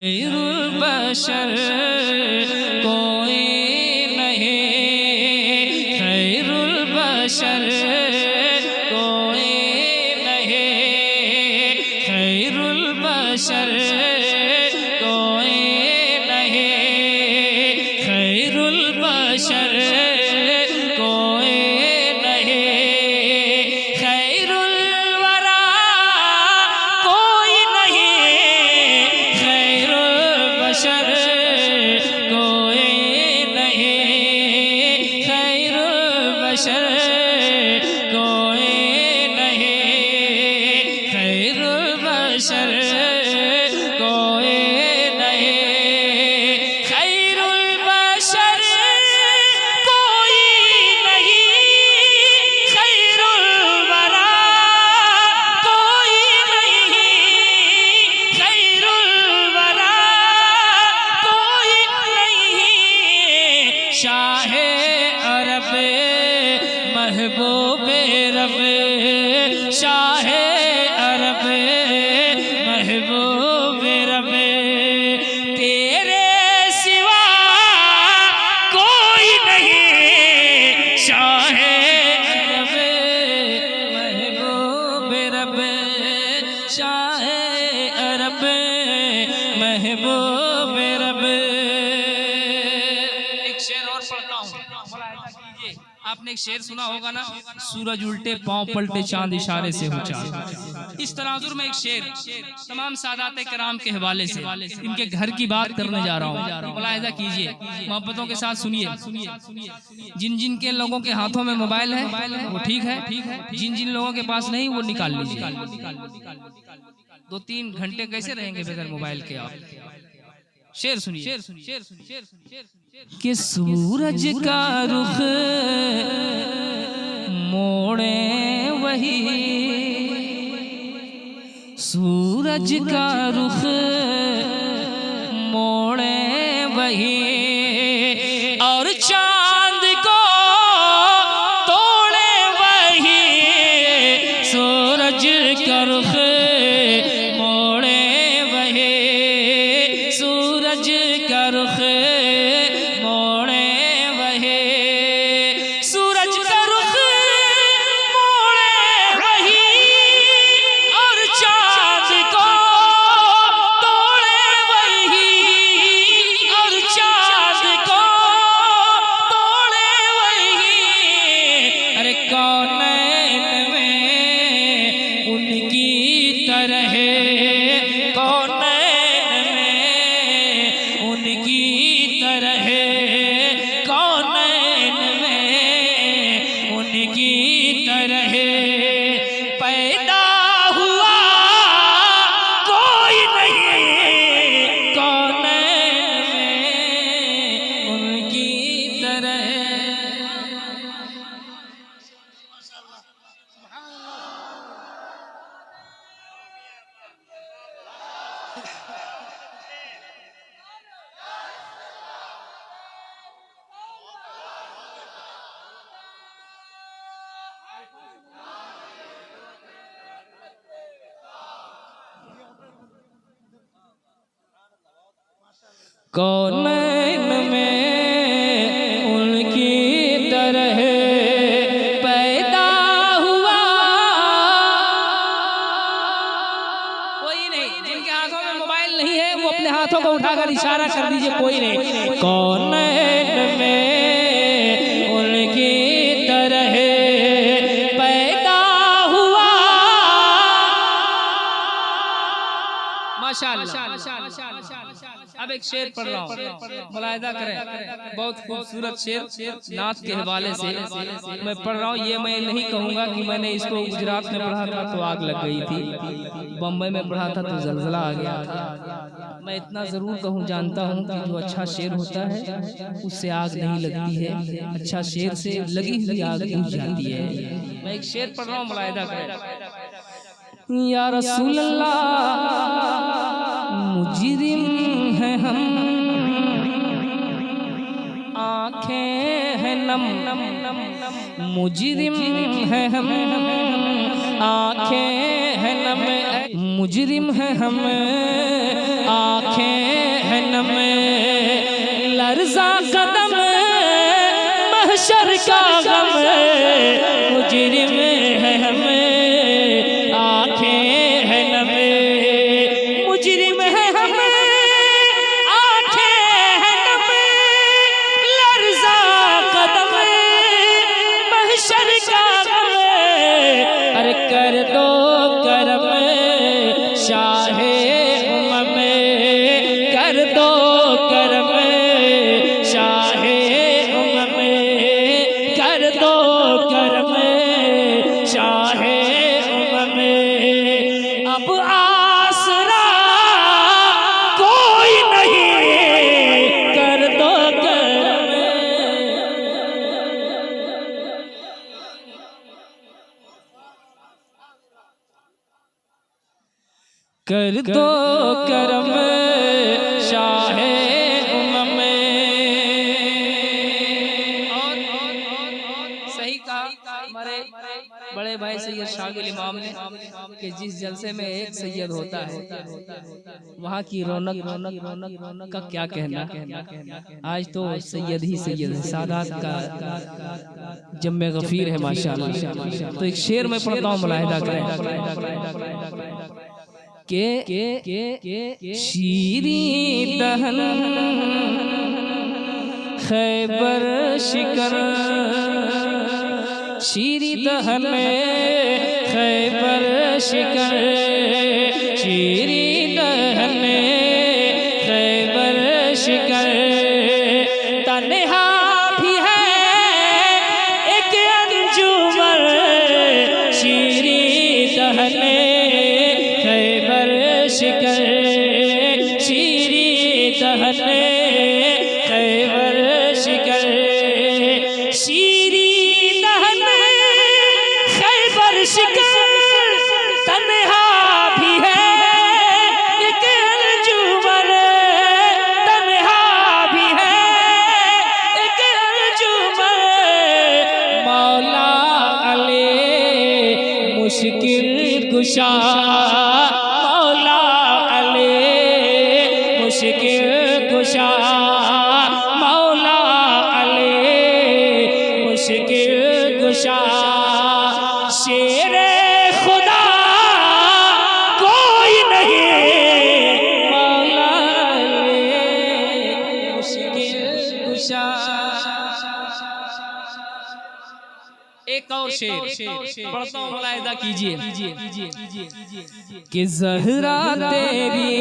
खैरुल बशर कोई नहीं, खैरुल बशर कोई नहीं, खैरुल बशर कोई नहीं, खैरुल बशर कोई नहीं, खैरुल वरा कोई नहीं, खैरुल बशर कोई नहीं, खैरुल बशर कोई नहीं, खैरुल बशर कोई नहीं, खैरुल बशर कोई नहीं, खैरुल वरा कोई नहीं, खैरुल वरा कोई नहीं, शाहे अरब महबूबे रब, शाहे अरब महबूबे रब, तेरे सिवा कोई नहीं, शाहे अरब महबूबे रब, शाहे अरब महबूबे रब। एक शेर और पढ़ता हूँ, आपने एक शेर सुना होगा ना, सूरज उल्टे पांव पलटे चांद इशारे से हो चांद। इस तनाजुर में एक शेर तमाम सादात कराम के हवाले से इनके घर की बात करने जा रहा हूँ, मुलाहिजा कीजिए, मोहब्बतों के साथ सुनिए। जिन जिन के लोगों के हाथों में मोबाइल है वो ठीक है, जिन जिन लोगों के पास नहीं वो निकाल लीजिए। 2-3 घंटे कैसे रहेंगे बगैर मोबाइल के आप? शेर सुनिए कि सूरज का रुख मोड़े वही, सूरज का रुख मोड़े वही, और चांद को तोड़े वही, सूरज का रुख मोड़े वही, सूरज का रुख मोड़े वही, सूरज का रुख मोड़े वही, और चांद को तोड़े वही, और चांद को तोड़े वही, अरे कौनैन में उनकी तरह, कौनैन में उनकी तरह, कौनैन में उनकी तरह पैदा हुआ कोई नहीं, कौनैन में उनकी तरह। कौनैन में उनकी तरह पैदा हुआ कोई नहीं, जिनके हाथों में मोबाइल नहीं है वो अपने हाथों को उठाकर इशारा कर दीजिए, कोई नहीं। कौनैन में उनकी तरह पैदा हुआ, माशाअल्लाह। अब एक शेर पढ़ रहा हूँ, मुलाहिजा करें, बहुत खूबसूरत शेर नात के हवाले से मैं पढ़ रहा हूँ। ये मैं नहीं कहूँगा कि मैंने इसको गुजरात में पढ़ा था तो आग लग गई थी, बम्बई में पढ़ा था तो जलजला आ गया था। मैं इतना ज़रूर कहूँ, जानता हूँ कि जो अच्छा शेर होता है उससे आग नहीं लगती है, अच्छा शेर से लगी हुई आग बुझ जाती है। मैं एक शेर पढ़ रहा हूँ, मुलाहिजा करें। या रसूल अल्लाह मुजरिम है हम, आँखें हैं नम, मुजरिम है हम, आँखें हैं नम, मुजरिम है हम, आँखें में, लर्ज़ा कदम महशर का गम, मुजरिम है हमें आँखें है नमे, मुजरिम है हमें आँखें है नमे, लर्ज़ा कदम महशर का गम, अरे कर दो करम शाहे उम्म, कर दो करम शाहे उम्म, कर दो करम शाहे उम्म, अब आसरा कोई नहीं, कर दो करम। कर दो करम शाहे उम्म। और सही कहा हमारे बड़े भाई सैयद शागिल इमाम ने कि जिस जलसे में एक सैयद होता है वहाँ की रौनक का क्या कहना। आज तो सैयद ही सैयद है, सादात का जम्मे गफीर है माशाअल्लाह। तो एक शेर में पढ़ता हूँ, मुलाहिदा करें के शीरी दहन खैबर शिकर, शीरी दहन खैबर शिकर, शीरी दहन खैबर शिकर, तन्हा भी है एक अंजुमन, शीरी दहन खैबर शिकर, शीरी दहन खैबर शिकर, शीरी दहन खैबर शिकर, तन्हा भी है एक अंजुमन, तन्हा भी है एक अंजुमन, मौला अली मुश्किल कुशा, मौला अली मुश्किल कुशा, मौला अली मुश्किल कुशा, शेरे खुदा कोई नहीं, मौला अली मुश्किल कुशा। एक और शेर पढ़ता हूँ, मुलाहिदा कीजिए कि ज़हरा तेरी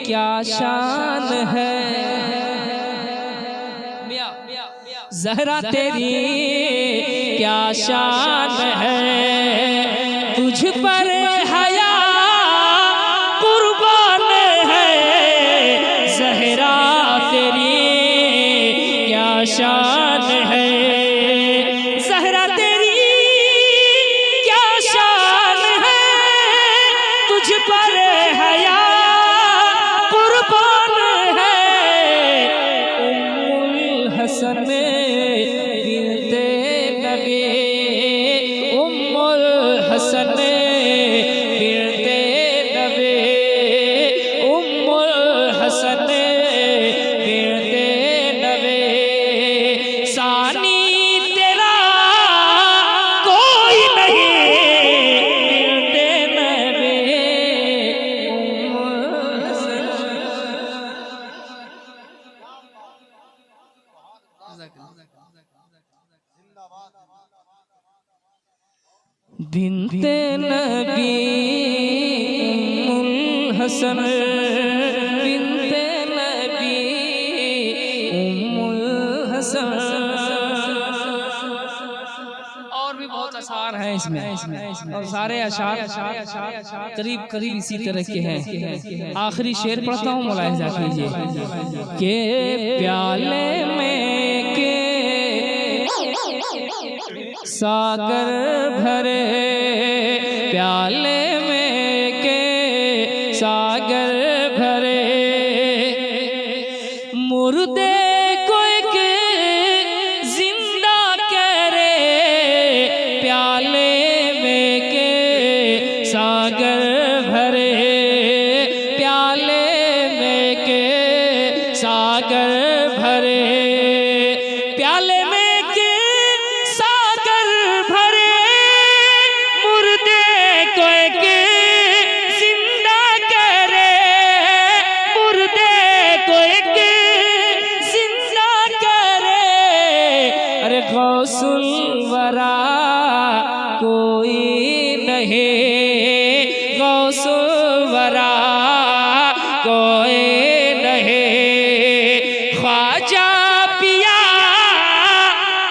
क्या शान है, ज़हरा तेरी क्या शान है, तुझ पर हया कुर्बान है, ज़हरा तेरी क्या शान है, ज़हरा तेरी क्या शान है, तुझ पर हया कुर्बान है, उम्मुल हसन बिनते नबी, उम्मुल हसन बिनते नबी, उम्मुल हसन बिनते नबी, सानी तेरा कोई नहीं, बिनते नबी उम्मुल हसन। बिनते नबी उम्मुल हसन, बिनते नबी उम्मुल हसन। और भी बहुत अशार हैं इसमें, और सारे अशार करीब करीब इसी तरह के हैं। आखिरी शेर पढ़ता हूँ, मुलाहिजा कीजिए के प्याले में के सागर भरे, प्याले में के सागर भरे, मुर्दे को एक जिंदा करे, प्याले में के सागर भरे, प्याले सागर भरे, प्याले में के सागर भरे, मुर्दे को एक जिंदा करे, मुर्दे को एक जिंदा करे। अरे गौसुल वरा कोई नहीं, गौसुल वरा कोई नहीं, ख्वाजा पिया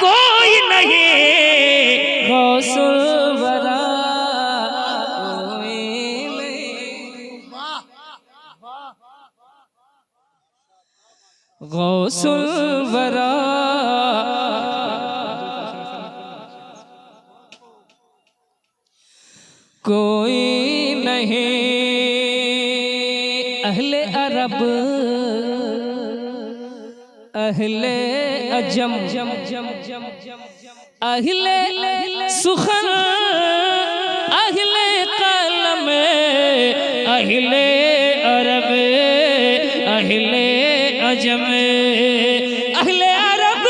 कोई नहीं, गौसुल वरा कोई नहीं, गौसुल वरा कोई नहीं। अहले अरब अहले अजम अहले सुखन अहले कलम अहले अरब अहले अजम, अहले अरब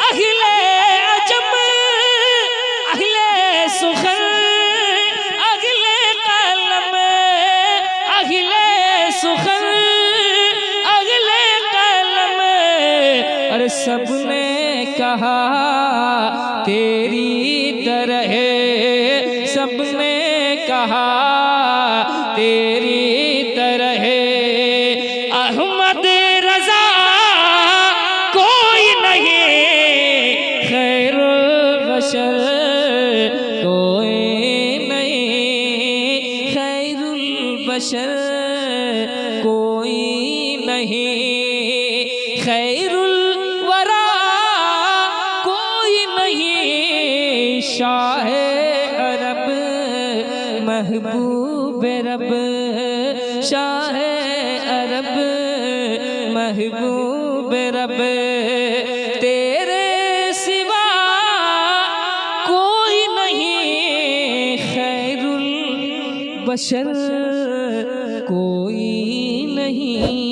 अहले अजम अहले सुखन अहले कलम अहले सुखन अगले कलम। अरे सबने कहा तेरी तरह, सबने कहा तेरी तरह, अहमद रजा कोई नहीं, खैरुल बशर कोई नहीं, खैरुल बशर कोई नहीं, खैरुल वरा कोई नहीं, शाह अरब महबूब रब, शाह अरब महबूब रब, तेरे सिवा कोई नहीं, खैरुल बशर कोई नहीं।